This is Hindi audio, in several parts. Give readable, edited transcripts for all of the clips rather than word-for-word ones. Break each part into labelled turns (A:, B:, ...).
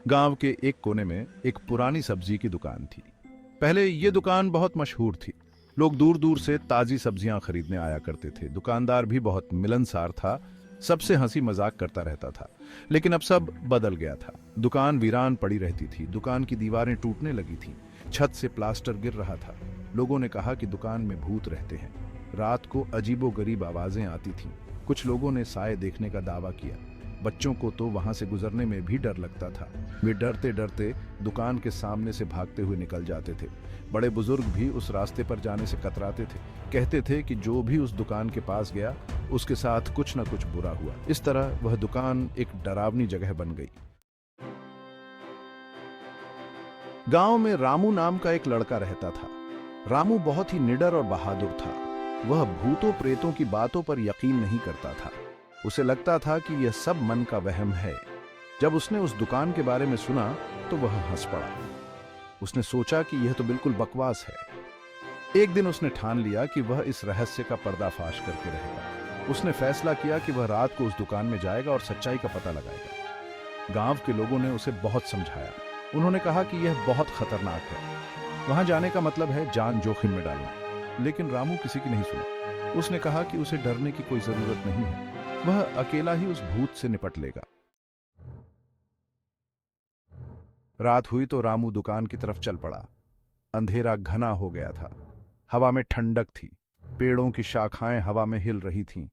A: गांव के एक कोने में एक पुरानी सब्जी की दुकान थी। पहले ये दुकान बहुत मशहूर थी। लोग दूर दूर से ताजी सब्जियां खरीदने आया करते थे। दुकानदार भी बहुत मिलनसार था, सबसे हंसी मजाक करता रहता था। लेकिन अब सब बदल गया था। दुकान वीरान पड़ी रहती थी, दुकान की दीवारें टूटने लगी थी, छत से प्लास्टर गिर रहा था। लोगों ने कहा कि दुकान में भूत रहते हैं। रात को अजीबोगरीब आवाजें आती थीं। कुछ लोगों ने साए देखने का दावा किया। बच्चों को तो वहां से गुजरने में भी डर लगता था। वे डरते डरते दुकान के सामने से भागते हुए निकल जाते थे। बड़े बुजुर्ग भी उस रास्ते पर जाने से कतराते थे। कहते थे कि जो भी उस दुकान के पास गया उसके साथ कुछ न कुछ बुरा हुआ। इस तरह वह दुकान एक डरावनी जगह बन गई। गांव में रामू नाम का एक लड़का रहता था। रामू बहुत ही निडर और बहादुर था। वह भूतों प्रेतों की बातों पर यकीन नहीं करता था। उसे लगता था कि यह सब मन का वहम है। जब उसने उस दुकान के बारे में सुना तो वह हंस पड़ा। उसने सोचा कि यह तो बिल्कुल बकवास है। एक दिन उसने ठान लिया कि वह इस रहस्य का पर्दाफाश करके रहेगा। उसने फैसला किया कि वह रात को उस दुकान में जाएगा और सच्चाई का पता लगाएगा। गांव के लोगों ने उसे बहुत समझाया। उन्होंने कहा कि यह बहुत खतरनाक है, वहां जाने का मतलब है जान जोखिम में डालना। लेकिन रामू किसी की नहीं सुना। उसने कहा कि उसे डरने की कोई जरूरत नहीं है, वह अकेला ही उस भूत से निपट लेगा। रात हुई तो रामू दुकान की तरफ चल पड़ा। अंधेरा घना हो गया था। हवा में ठंडक थी। पेड़ों की शाखाएं हवा में हिल रही थीं।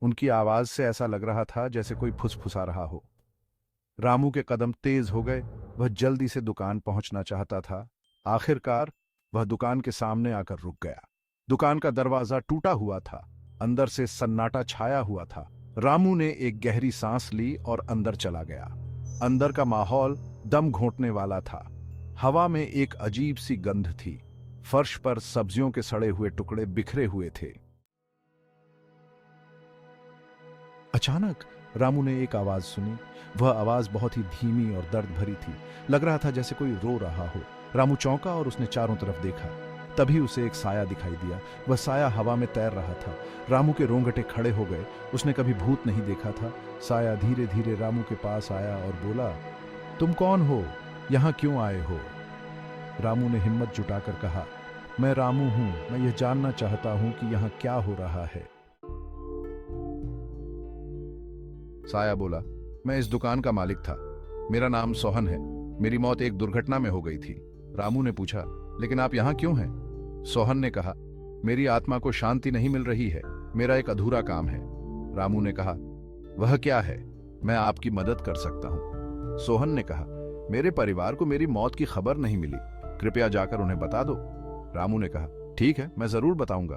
A: उनकी आवाज से ऐसा लग रहा था जैसे कोई फुसफुसा रहा हो। रामू के कदम तेज हो गए। वह जल्दी से दुकान पहुंचना चाहता था। आखिरकार वह दुकान के सामने आकर रुक गया। दुकान का दरवाजा टूटा हुआ था। अंदर से सन्नाटा छाया हुआ था। रामू ने एक गहरी सांस ली और अंदर चला गया। अंदर का माहौल दम घोंटने वाला था। हवा में एक अजीब सी गंध थी। फर्श पर सब्जियों के सड़े हुए टुकड़े बिखरे हुए थे। अचानक रामू ने एक आवाज सुनी। वह आवाज बहुत ही धीमी और दर्द भरी थी। लग रहा था जैसे कोई रो रहा हो। रामू चौंका और उसने चारों तरफ देखा। तभी उसे एक साया दिखाई दिया। वह साया हवा में तैर रहा था। रामू के रोंगटे खड़े हो गए। उसने कभी भूत नहीं देखा था। साया धीरे धीरे रामू के पास आया और बोला, तुम कौन हो? यहां क्यों आए हो? रामू ने हिम्मत जुटाकर कहा, मैं रामू हूं। मैं यह जानना चाहता हूं कि यहां क्या हो रहा है। साया बोला, मैं इस दुकान का मालिक था। मेरा नाम सोहन है। मेरी मौत एक दुर्घटना में हो गई थी। रामू ने पूछा, लेकिन आप यहां क्यों हैं? सोहन ने कहा, मेरी आत्मा को शांति नहीं मिल रही है। मेरा एक अधूरा काम है। रामू ने कहा, वह क्या है? मैं आपकी मदद कर सकता हूं। सोहन ने कहा, मेरे परिवार को मेरी मौत की खबर नहीं मिली, कृपया जाकर उन्हें बता दो। रामू ने कहा, ठीक है, मैं जरूर बताऊंगा।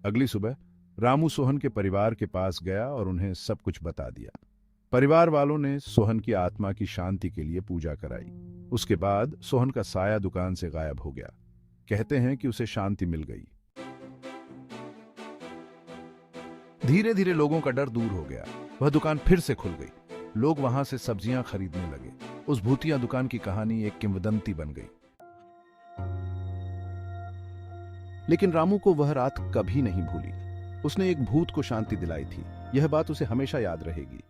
A: अगली सुबह रामू सोहन के परिवार के पास गया और उन्हें सब कुछ बता दिया। परिवार वालों ने सोहन की आत्मा की शांति के लिए पूजा कराई। उसके बाद सोहन का साया दुकान से गायब हो गया। कहते हैं कि उसे शांति मिल गई। धीरे धीरे लोगों का डर दूर हो गया। वह दुकान फिर से खुल गई। लोग वहां से सब्जियां खरीदने लगे। उस भूतिया दुकान की कहानी एक किंवदंती बन गई। लेकिन रामू को वह रात कभी नहीं भूली। उसने एक भूत को शांति दिलाई थी। यह बात उसे हमेशा याद रहेगी।